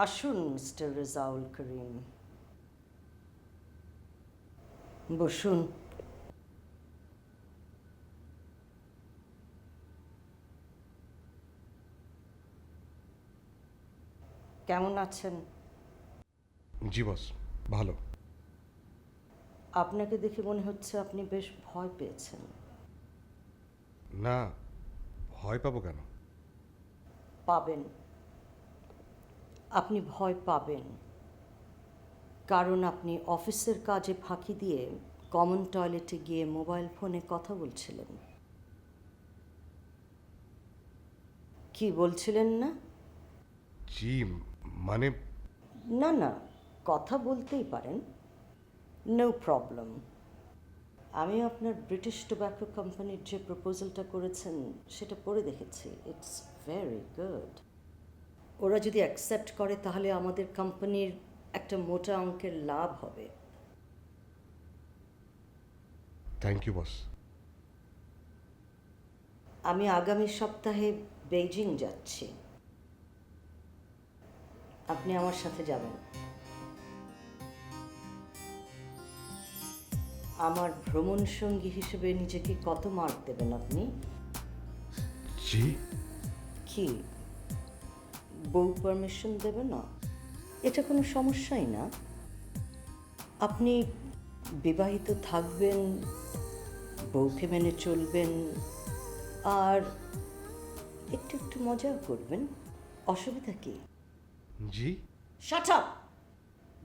আসুন মিস্টার রেজাউল করিম, বসুন। কেমন আছেন? জি বস, ভালো। আপনাকে দেখে মনে হচ্ছে আপনি বেশ ভয় পেয়েছেন। না, ভয় পাবো কেন? পাবেন, আপনি ভয় পাবেন, কারণ আপনি অফিসের কাজে ফাঁকি দিয়ে কমন টয়লেটে গিয়ে মোবাইল ফোনে কথা বলছিলেন। কি বলছিলেন না? জি, মানে না না, কথা বলতেই পারেন, নো প্রবলেম। আমি আপনার ব্রিটিশ টোব্যাকো কোম্পানির যে প্রপোজালটা করেছেন সেটা পড়ে দেখেছি, ইটস ভেরি গুড। ওরা যদি অ্যাকসেপ্ট করে তাহলে আমাদের কোম্পানির একটা মোটা অঙ্কের লাভ হবে। Thank you boss. আমি আগামী সপ্তাহে বেইজিং যাচ্ছি, আপনি আমার সাথে যাবেন। আমার ভ্রমণ সঙ্গী হিসেবে নিজেকে কত মার্ক দেবেন আপনি? জি, কি বউ পারমিশন দেবে না? এটা কোনো সমস্যাই না। আপনি বিবাহিত থাকবেন, বউকে মেনে চলবেন, আর একটু একটু মজাও করবেন, অসুবিধা কি? জি। Shut up!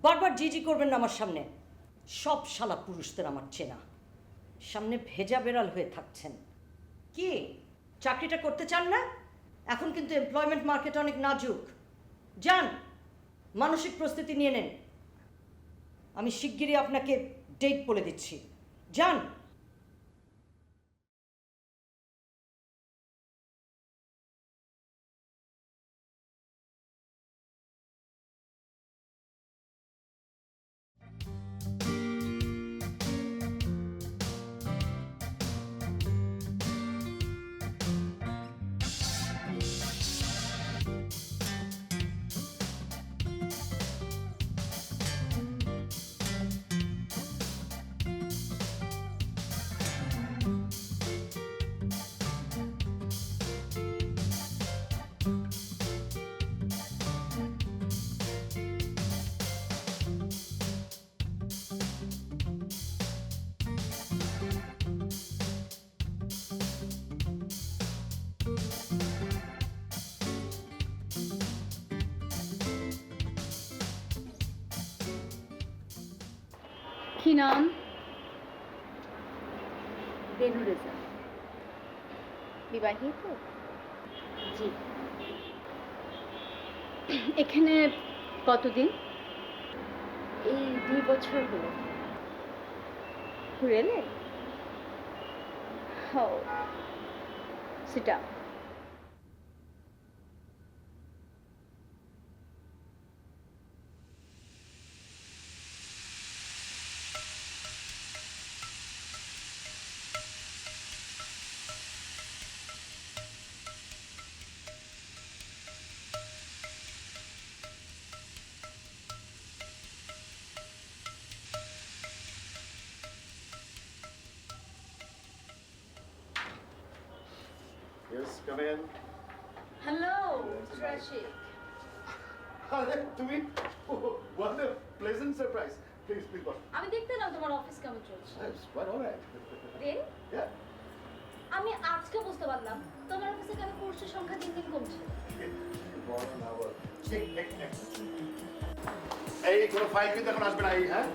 বারবার জি জি করবেন না আমার সামনে। সব শালা পুরুষদের আমার চেনা, সামনে ভেজা বেড়াল হয়ে থাকছেন। কি চাকরিটা করতে চান না? এখন কিন্তু এমপ্লয়মেন্ট মার্কেট অনেক নাজুক। যান, মানসিক প্রস্তুতি নিয়ে নেন। আমি শিগগিরই আপনাকে ডেট বলে দিচ্ছি। যান। কি নাম? রেনু রেজা। বিবাহিত? জি। এখানে কতদিন? এই 2 বছর হলো। Really? Oh, sit down. Yes, come in. Hello, Rashik. আরে তুমি, what a pleasant surprise. Please, please, boss. আমি দেখতে না তোমার অফিস কেমন চলছে। It's quite all right. রে, Yeah. আমি আজকে বুঝতে পারলাম তোমার অফিসে কেন পুরুষের সংখ্যা দিন দিন কমছে। এই কোনো ফাইল কিন্তু এখন আসবে না এই, হ্যাঁ?